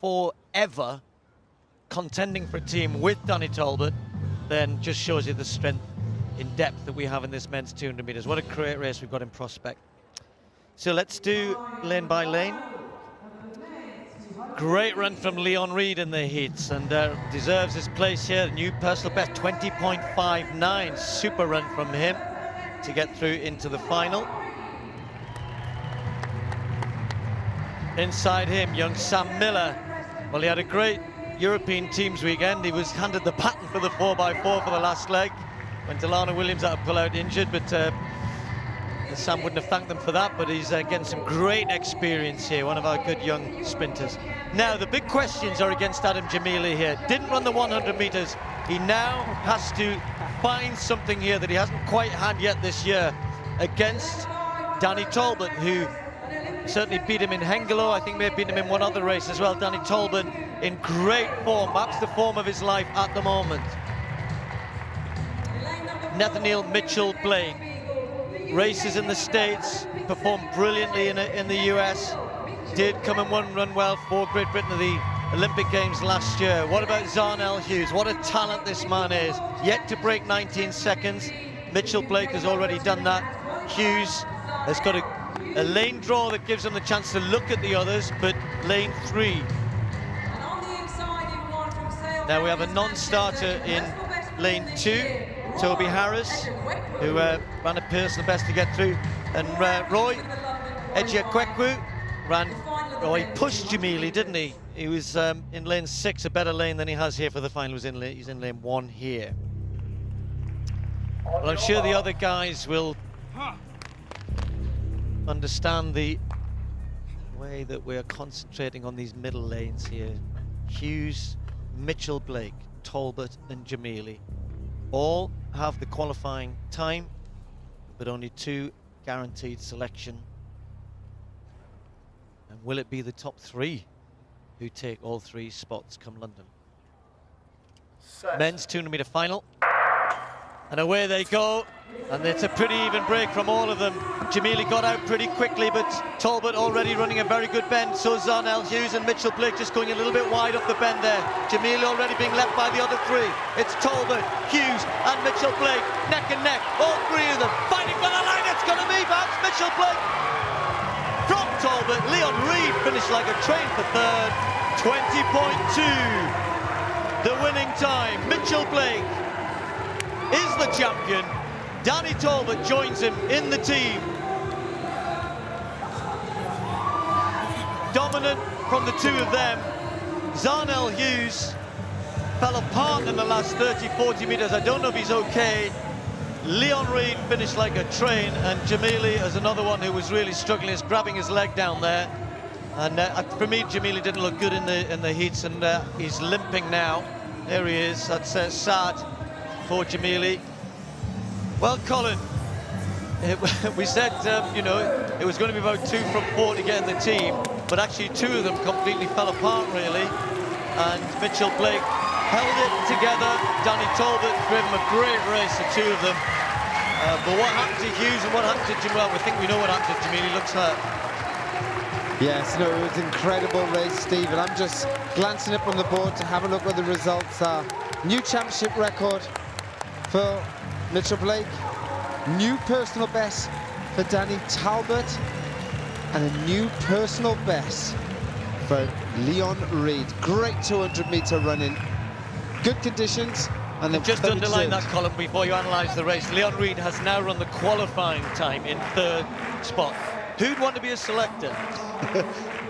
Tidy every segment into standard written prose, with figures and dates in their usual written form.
forever contending for a team with Danny Talbot, then just shows you the strength in depth that we have in this men's 200 meters. What a great race we've got in prospect. So let's do lane by lane. Great run from Leon Reed in the heats, and deserves his place here. New personal best, 20.59. Super run from him to get through into the final. Inside him, young Sam Miller. Well, he had a great European Teams weekend. He was handed the baton for the 4x4 for the last leg when Delana Williams had to pull out injured, but Sam wouldn't have thanked them for that, but he's getting some great experience here, one of our good young sprinters. Now, the big questions are against Adam Jamili here. Didn't run the 100 meters. He now has to find something here that he hasn't quite had yet this year against Danny Talbot, who certainly beat him in Hengelo. I think may have beaten him in one other race as well. Danny Talbot in great form, perhaps the form of his life at the moment. Nathaniel Mitchell-Blake races in the States, performed brilliantly in the US, did come and run well for Great Britain at the Olympic Games last year. What about Zarnell Hughes? What a talent this man is. Yet to break 19 seconds. Mitchell-Blake has already done that. Hughes has got a lane draw that gives him the chance to look at the others, but lane 3. Now we have a non-starter in lane 2, Toby Harris, who ran a personal best to get through, and Roy Ejiakwekwu ran, he pushed Jamili, didn't he? He was in lane 6, a better lane than he has here for the final. He's in lane 1 here. Well, I'm sure the other guys will understand the way that we're concentrating on these middle lanes here. Hughes, Mitchell-Blake, Talbot and Jamili all have the qualifying time, but only 2 guaranteed selection. And will it be the top 3 who take all 3 spots come London? Men's 200 meter final. And away they go, and it's a pretty even break from all of them. Jamili got out pretty quickly, but Talbot already running a very good bend. So Zarnell Hughes and Mitchell-Blake just going a little bit wide off the bend there. Jamili already being left by the other 3. It's Talbot, Hughes and Mitchell-Blake, neck and neck, all 3 of them fighting for the line. It's going to be perhaps Mitchell-Blake. From Talbot, Leon Reed finished like a train for 3rd, 20.2. The winning time. Mitchell-Blake is the champion. Danny Talbot joins him in the team. Dominant from the 2 of them. Zarnell Hughes fell apart in the last 30-40 meters. I don't know if he's okay. Leon Reed finished like a train, and Jamili is another one who was really struggling. He's grabbing his leg down there. And for me, Jamili didn't look good in the heats, and he's limping now. There he is. That's sad for Jamili. Well, Colin, we said, you know, it was going to be about 2 from 4 to get in the team, but actually 2 of them completely fell apart, really. And Mitchell-Blake held it together. Danny Talbot gave him a great race, the 2 of them. But what happened to Hughes and what happened to Jamili? Well, we think we know what happened to Jamili. Looks hurt. Yes, no, it was an incredible race, Steve, and I'm just glancing up on the board to have a look what the results are. New championship record for Mitchell-Blake, new personal best for Danny Talbot, and a new personal best for Leon Reed. Great 200-meter running, good conditions, and then just underline that, column before you analyse the race. Leon Reed has now run the qualifying time in 3rd spot. Who'd want to be a selector?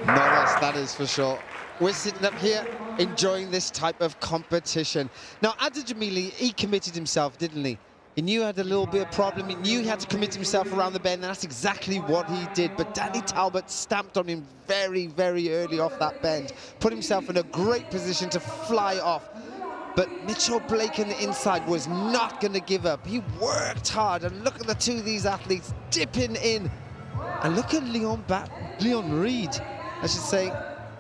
Not us, that is for sure. We're sitting up here enjoying this type of competition. Now, Adam Jamili, he committed himself, didn't he? He knew he had a little bit of problem. He knew he had to commit himself around the bend, and that's exactly what he did. But Danny Talbot stamped on him very, very early off that bend, put himself in a great position to fly off. But Mitchell-Blake on the inside was not going to give up. He worked hard, and look at the 2 of these athletes dipping in. And look at Leon Reed, I should say,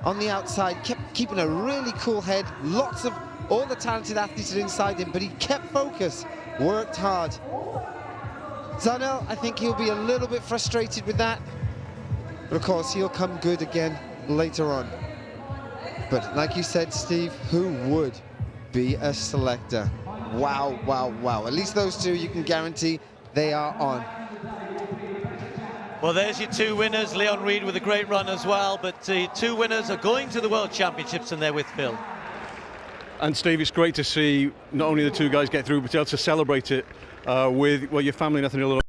on the outside, kept keeping a really cool head. Lots of all the talented athletes are inside him, but he kept focus, worked hard. Zarnell, I think he'll be a little bit frustrated with that, but of course he'll come good again later on. But like you said, Steve, who would be a selector? Wow, wow, wow. At least those two you can guarantee they are on. Well, there's your two winners. Leon Reed with a great run as well, but the two winners are going to the World Championships, and they're with Phil. And Steve, it's great to see not only the two guys get through, but to be able to celebrate it with, well, your family, nothing other